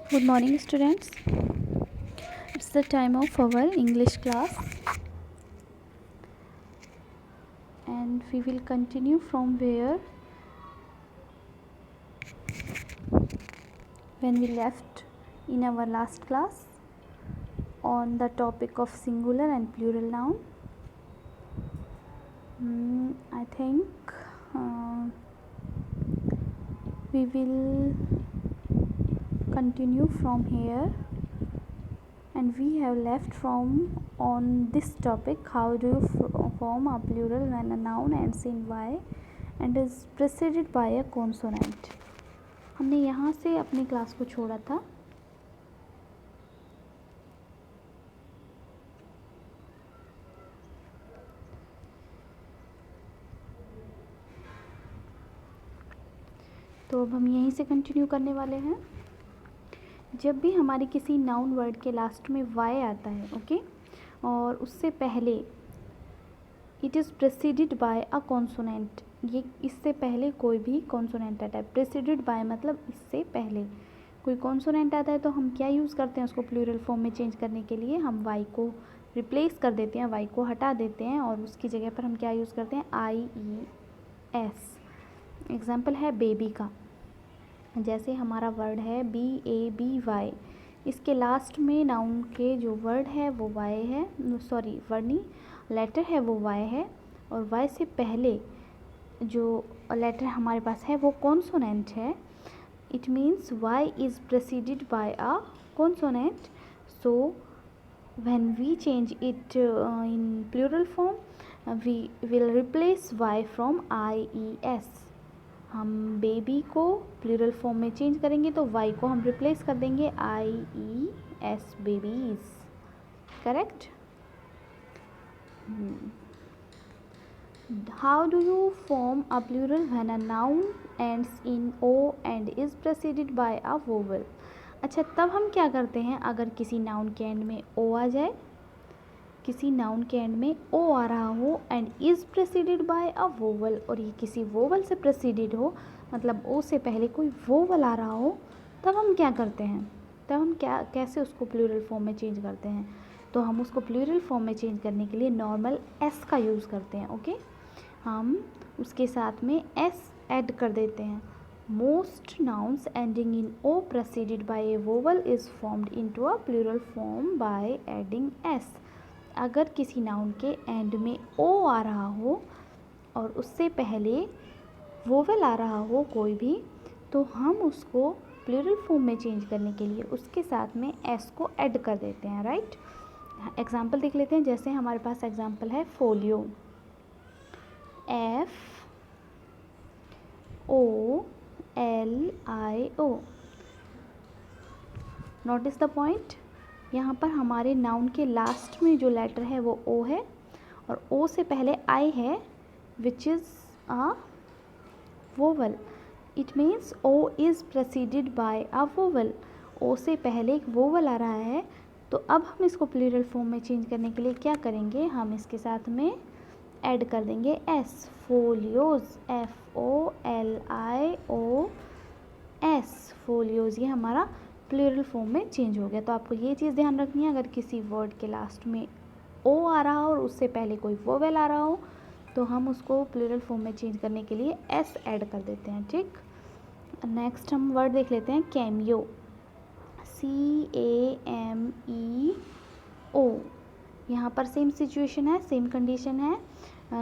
Good morning, students. It's the time of our English class, and we will continue from where when we left in our last class on the topic of singular and plural noun. I think we will continue from here, and we have left from on this topic, how do you form a plural when a noun ends in y and is preceded by a consonant. हमने यहाँ से अपनी class को छोड़ा था. तो अब हम यहीं से कंटिन्यू करने वाले हैं. जब भी हमारी किसी नाउन वर्ड के लास्ट में वाई आता है, ओके, और उससे पहले it is preceded by a consonant, ये इससे पहले कोई भी कॉन्सोनेंट आता है. प्रेसिडेड बाय मतलब इससे पहले कोई कॉन्सोनेंट आता है तो हम क्या यूज़ करते हैं उसको प्लूरल फॉर्म में चेंज करने के लिए. हम वाई को रिप्लेस कर देते हैं, वाई को हटा देते हैं और उसकी जगह पर हम क्या यूज़ करते हैं, IES. एग्जाम्पल है बेबी का. जैसे हमारा वर्ड है BABY, इसके लास्ट में नाउन के जो वर्ड है वो वाई है, सॉरी वर्ड नहीं, लेटर है वो वाई है, और वाई से पहले जो लेटर हमारे पास है वो कॉन्सोनेंट है. It means Y is preceded by a consonant. So when we change it in plural form we will replace Y from IES. हम बेबी को प्लूरल फॉर्म में चेंज करेंगे तो वाई को हम रिप्लेस कर देंगे IES, babies. Correct. How do you form a plural when a noun ends in O and is preceded by a vowel. अच्छा, तब हम क्या करते हैं, अगर किसी नाउन के एंड में O आ जाए, किसी नाउन के एंड में O आ रहा हो and is preceded by a vowel, और ये किसी वोवल से प्रेसिडेड हो, मतलब O से पहले कोई वोवल आ रहा हो, तब हम क्या करते हैं, तब हम कैसे उसको प्लूरल फॉर्म में चेंज करते हैं. तो हम उसको प्लूरल फॉर्म में चेंज करने के लिए नॉर्मल S का यूज़ करते हैं. ओके, हम उसके साथ में S ऐड कर देते हैं. Most nouns ending in O preceded by a vowel is formed into a plural form by adding S. अगर किसी नाउन के एंड में O आ रहा हो और उससे पहले वोवेल आ रहा हो कोई भी, तो हम उसको प्लूरल फॉर्म में चेंज करने के लिए उसके साथ में S को ऐड कर देते हैं. राइट. एग्जाम्पल देख लेते हैं. जैसे हमारे पास एग्जाम्पल है folio, FOLIO. Notice the point. यहाँ पर हमारे नाउन के लास्ट में जो लेटर है वो O है, और O से पहले I है, which is a vowel. It means O is preceded by a vowel. O से पहले एक वोवल आ रहा है, तो अब हम इसको प्लूरल फॉर्म में चेंज करने के लिए क्या करेंगे, हम इसके साथ में ऐड कर देंगे S. Folios, FOLIOS, folios. ये हमारा प्लूरल फॉर्म में चेंज हो गया. तो आपको ये चीज़ ध्यान रखनी है, अगर किसी वर्ड के लास्ट में O आ रहा हो और उससे पहले कोई वोवेल आ रहा हो, तो हम उसको प्लूरल फॉर्म में चेंज करने के लिए S ऐड कर देते हैं. ठीक. नेक्स्ट हम वर्ड देख लेते हैं कैमियो, CAMEO. यहाँ पर सेम सिचुएशन है, सेम कंडीशन है.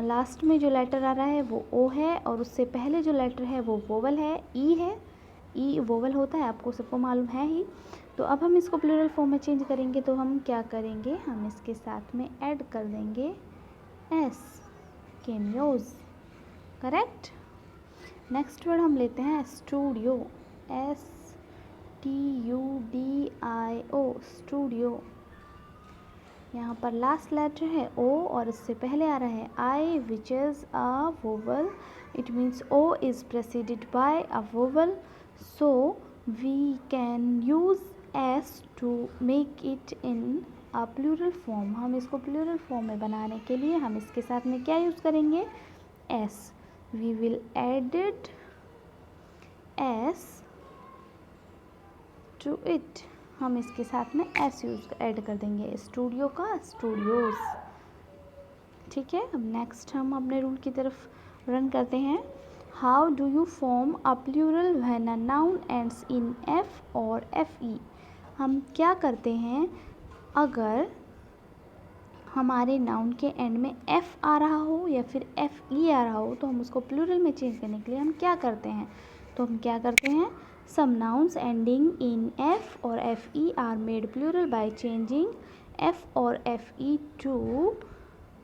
लास्ट में जो लेटर आ रहा है वो O है, और उससे पहले जो लेटर है वो वोवल है, E है. E वोवल होता है, आपको सबको मालूम है ही. तो अब हम इसको प्लूरल फॉर्म में चेंज करेंगे, तो हम क्या करेंगे, हम इसके साथ में ऐड कर देंगे S, cameos. Correct. Next word हम लेते हैं स्टूडियो, STUDIO, स्टूडियो. यहाँ पर लास्ट लेटर है O और इससे पहले आ रहा है I, which is a vowel. It means O is preceded by a vowel, so we can use S to make it in a plural form. हम इसको प्लूरल फॉर्म में बनाने के लिए हम इसके साथ में क्या यूज़ करेंगे, S. We will added S to it, हम इसके साथ में एस यूज ऐड कर देंगे, स्टूडियो का स्टूडियोज। ठीक है, अब नेक्स्ट हम अपने रूल की तरफ रन करते हैं। How do you form a plural when a noun ends in F और एफ ई। हम क्या करते हैं, अगर हमारे नाउन के एंड में एफ आ रहा हो या फिर एफ ई आ रहा हो तो हम उसको प्लूरल में चेंज करने के लिए हम क्या करते हैं, तो हम क्या करते हैं, some nouns ending in F और F E are made plural by changing F और F E to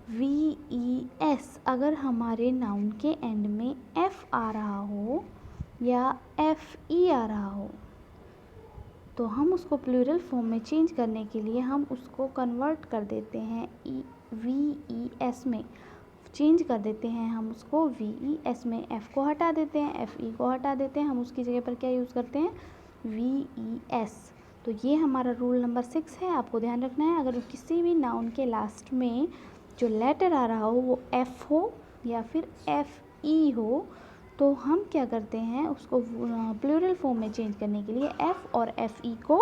V E S. अगर हमारे नाउन के एंड में एफ आ रहा हो या एफ ई आ रहा हो तो हम उसको प्लूरल फॉर्म में चेंज करने के लिए हम उसको कन्वर्ट कर देते हैं वी ई एस में, चेंज कर देते हैं हम उसको वी ई एस में। एफ़ को हटा देते हैं, एफ ई को हटा देते हैं, हम उसकी जगह पर क्या यूज़ करते हैं, वी ई एस। तो ये हमारा रूल नंबर 6 है, आपको ध्यान रखना है। अगर किसी भी नाउन के लास्ट में जो लेटर आ रहा हो वो एफ़ हो या फिर एफ ई हो तो हम क्या करते हैं, उसको प्लूरल फॉर्म में चेंज करने के लिए एफ़ और एफ ई को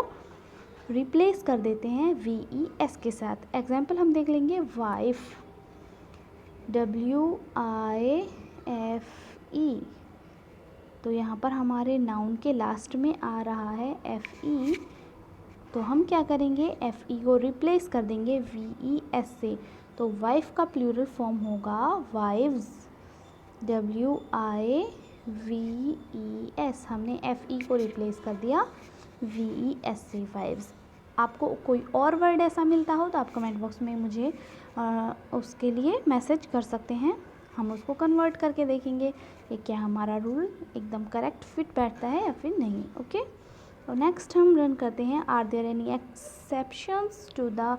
रिप्लेस कर देते हैं वी ई एस के साथ। एग्जाम्पल हम देख लेंगे, wife, W I F E, तो यहाँ पर हमारे नाउन के लास्ट में आ रहा है एफ ई, तो हम क्या करेंगे, एफ ई को रिप्लेस कर देंगे वी ई एस से। तो वाइफ का प्लूरल फॉर्म होगा wives, W I we E S, हमने एफ ई को रिप्लेस कर दिया वी ई एस से, वाइव्स। आपको कोई और वर्ड ऐसा मिलता हो तो आप कमेंट बॉक्स में मुझे उसके लिए मैसेज कर सकते हैं, हम उसको कन्वर्ट करके देखेंगे कि क्या हमारा रूल एकदम करेक्ट फिट बैठता है या फिर नहीं। ओके, और नेक्स्ट हम रन करते हैं, are there any exceptions to the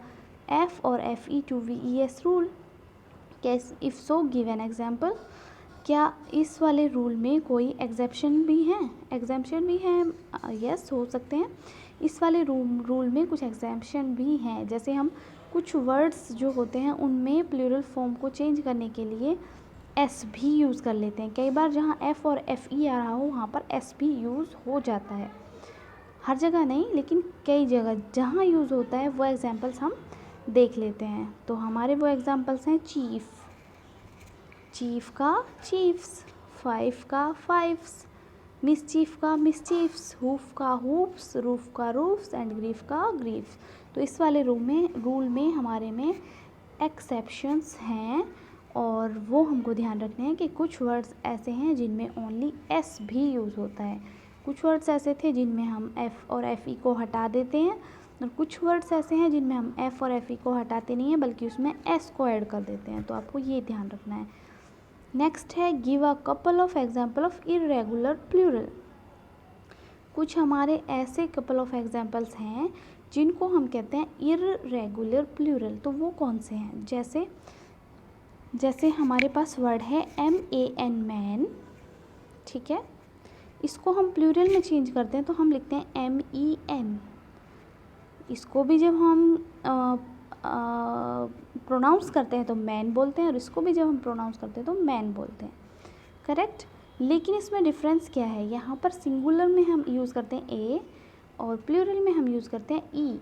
F और F E to V E S rule, कैस if so give an example. क्या इस वाले रूल में कोई एग्जेप्शन भी हैं, एग्जाम्पशन भी हैं, यस हो सकते हैं। इस वाले रूल में कुछ एग्जाम्पशन भी हैं, जैसे हम कुछ वर्ड्स जो होते हैं उनमें प्लूरल फॉर्म को चेंज करने के लिए एस भी यूज़ कर लेते हैं। कई बार जहाँ एफ़ और एफ ई आ रहा हो वहाँ पर एस भी यूज़ हो जाता है, हर जगह नहीं लेकिन कई जगह जहाँ यूज़ होता है वो एग्जाम्पल्स हम देख लेते हैं। तो हमारे वो एग्जाम्पल्स हैं, चीफ, चीफ का चीफ्स, फाइव का फाइव्स, मिसचीफ का मिसचीफ्स, हुफ का हुफ्स, रूफ का रूफ्स एंड ग्रीफ का ग्रीफ्स। तो इस वाले रूल में हमारे में एक्सेप्शंस हैं और वो हमको ध्यान रखने हैं कि कुछ वर्ड्स ऐसे हैं जिनमें ओनली एस भी यूज़ होता है, कुछ वर्ड्स ऐसे थे जिनमें हम एफ़ और एफ ई को हटा देते हैं और कुछ वर्ड्स ऐसे हैं जिनमें हम एफ़ और एफ ई को हटाते नहीं हैं बल्कि उसमें एस को ऐड कर देते हैं। तो आपको ये ध्यान रखना है। नेक्स्ट है, give a couple of example of irregular plural. कुछ हमारे ऐसे कपल ऑफ एग्जाम्पल्स हैं जिनको हम कहते हैं इरेगुलर प्लूरल। तो वो कौन से हैं, जैसे हमारे पास वर्ड है एम ए एन, मैन, ठीक है, इसको हम प्लूरल में चेंज करते हैं तो हम लिखते हैं एम ई एन। इसको भी जब हम प्रोनाउंस करते हैं तो मैन बोलते हैं और इसको भी जब हम प्रोनाउंस करते हैं तो मैन बोलते हैं, करेक्ट। लेकिन इसमें डिफरेंस क्या है, यहाँ पर सिंगुलर में हम यूज़ करते हैं ए और प्लूरल में हम यूज़ करते हैं E.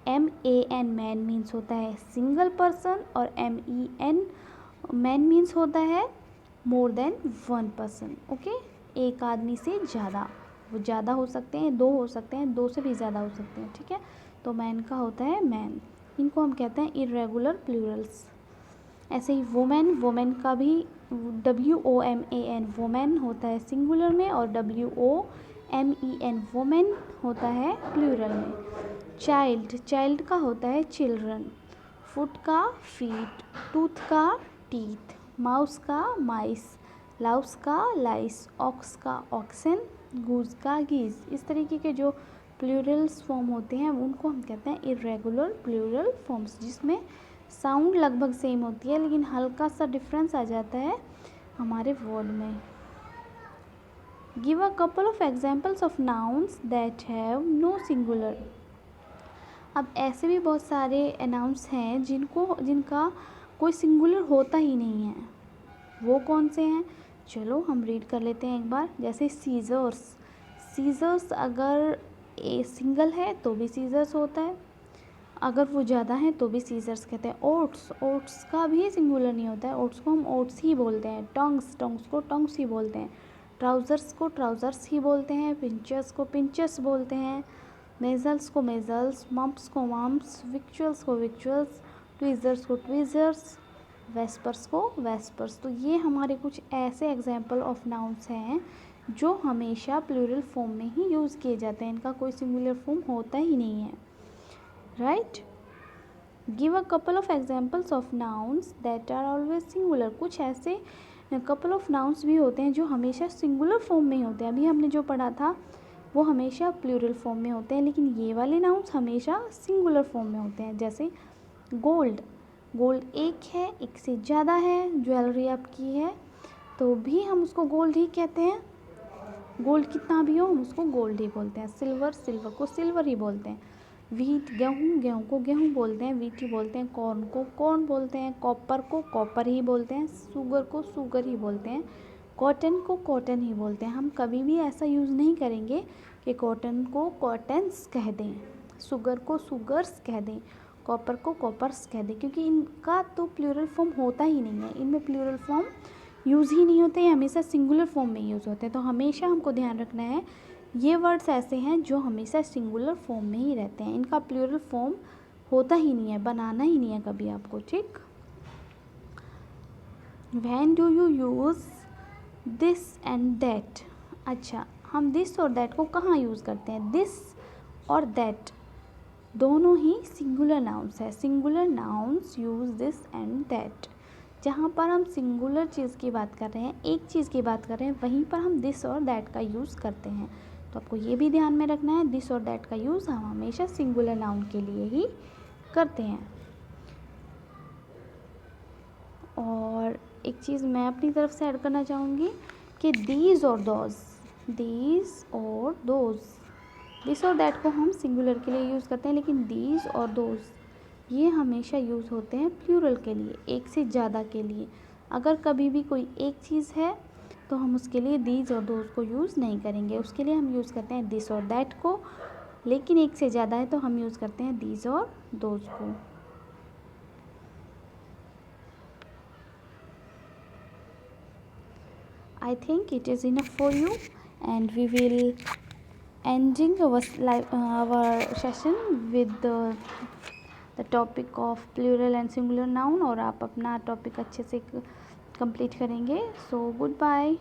M A N, man means होता है सिंगल पर्सन और M E N, man means होता है more than one person. Okay, एक आदमी से ज़्यादा, वो ज़्यादा हो सकते हैं, दो हो सकते हैं, दो से भी ज़्यादा हो सकते हैं, ठीक है। तो मैन का होता है मैन, इनको हम कहते हैं इरेगुलर प्लूरल्स। ऐसे ही वोमेन, वोमेन का भी W O M A N, women होता है सिंगुलर में और W O M E N, women होता है प्लूरल में। चाइल्ड, चाइल्ड का होता है चिल्ड्रन, फुट का फीट, टूथ का टीथ, माउस का माइस, लाउस का लाइस, ऑक्स का ऑक्सन, गूज का गीज। इस तरीके के जो प्लूरल्स फॉर्म होते हैं उनको हम कहते हैं इरेगुलर प्लूरल फॉर्म्स, जिसमें साउंड लगभग सेम होती है लेकिन हल्का सा डिफरेंस आ जाता है हमारे वर्ड में। Give a couple of examples of nouns that have no singular. अब ऐसे भी बहुत सारे नाउन्स हैं जिनका कोई सिंगुलर होता ही नहीं है, वो कौन से हैं, चलो हम रीड कर लेते हैं एक बार। जैसे सीजर्स, सीजर्स अगर ए सिंगल है तो भी सीजर्स होता है, अगर वो ज़्यादा है तो भी सीजर्स कहते हैं। ओट्स, ओट्स का भी सिंगुलर नहीं होता है, ओट्स को हम ओट्स ही बोलते हैं। टंग्स, टंग्स को टंग्स ही बोलते हैं। ट्राउज़र्स को ट्राउज़र्स ही बोलते हैं। पिंचर्स को पिंचर्स बोलते हैं। मेजल्स को मेजल्स, मम्प्स को मम्प्स, विक्चुअल्स को विक्चुअल्स, ट्वीज़र्स को ट्वीज़र्स, वेस्पर्स को वेस्पर्स। तो ये हमारे कुछ ऐसे एग्जाम्पल ऑफ नाउन्स हैं जो हमेशा प्लूरल फॉर्म में ही यूज़ किए जाते हैं, इनका कोई सिंगुलर फॉर्म होता ही नहीं है। Right, give a couple of examples of nouns that are always singular. कुछ ऐसे कपल ऑफ नाउन्स भी होते हैं जो हमेशा सिंगुलर फॉर्म में ही होते हैं। अभी हमने जो पढ़ा था वो हमेशा प्लूरल फॉर्म में होते हैं, लेकिन ये वाले नाउन्स हमेशा सिंगुलर फॉर्म में होते हैं। जैसे गोल्ड, गोल्ड एक है, एक से ज़्यादा है, ज्वेलरी आपकी है तो भी हम उसको गोल्ड ही कहते हैं। गोल्ड कितना भी हो हम उसको गोल्ड ही बोलते हैं। सिल्वर, सिल्वर को सिल्वर ही बोलते हैं। व्हीट, गेहूँ, गेहूँ को गेहूँ बोलते हैं, व्हीट ही बोलते हैं। कॉर्न को कॉर्न बोलते हैं। कॉपर को कॉपर ही बोलते हैं। शुगर को शुगर ही बोलते हैं। कॉटन को कॉटन ही बोलते हैं। हम कभी भी ऐसा यूज़ नहीं करेंगे कि कॉटन को कॉटन्स कह दें, शुगर को शुगर्स कह दें, कॉपर को कॉपर्स कह दें, क्योंकि इनका तो प्लूरल फॉर्म होता ही नहीं है। इनमें प्लूरल फॉर्म यूज़ ही नहीं होते, हमेशा सिंगुलर फॉर्म में यूज़ होते हैं। तो हमेशा हमको ध्यान रखना है ये वर्ड्स ऐसे हैं जो हमेशा सिंगुलर फॉर्म में ही रहते हैं, इनका प्लूरल फॉर्म होता ही नहीं है, बनाना ही नहीं है कभी आपको। ठीक, when do you use this and that. अच्छा, हम दिस और दैट को कहाँ यूज़ करते हैं? दिस और दैट दोनों ही सिंगुलर नाउन्स है। Singular nouns use this and that. जहाँ पर हम सिंगुलर चीज़ की बात कर रहे हैं, एक चीज़ की बात कर रहे हैं, वहीं पर हम दिस और दैट का यूज़ करते हैं। तो आपको ये भी ध्यान में रखना है, दिस और दैट का यूज़ हम हमेशा सिंगुलर नाउन के लिए ही करते हैं। और एक चीज़ मैं अपनी तरफ से ऐड करना चाहूँगी कि दीज और दोज, दीज और दोज, दिस और दैट को हम सिंगुलर के लिए यूज़ करते हैं, लेकिन दीज और दोज ये हमेशा यूज़ होते हैं प्लूरल के लिए, एक से ज़्यादा के लिए। अगर कभी भी कोई एक चीज़ है तो हम उसके लिए दीज और दोज को यूज़ नहीं करेंगे, उसके लिए हम यूज़ करते हैं दिस और दैट को। लेकिन एक से ज़्यादा है तो हम यूज़ करते हैं दीज और दोज को। I think it is enough for you, and we will ending our session with the topic of plural and singular noun, और आप अपना टॉपिक अच्छे से कंप्लीट करेंगे। So good bye.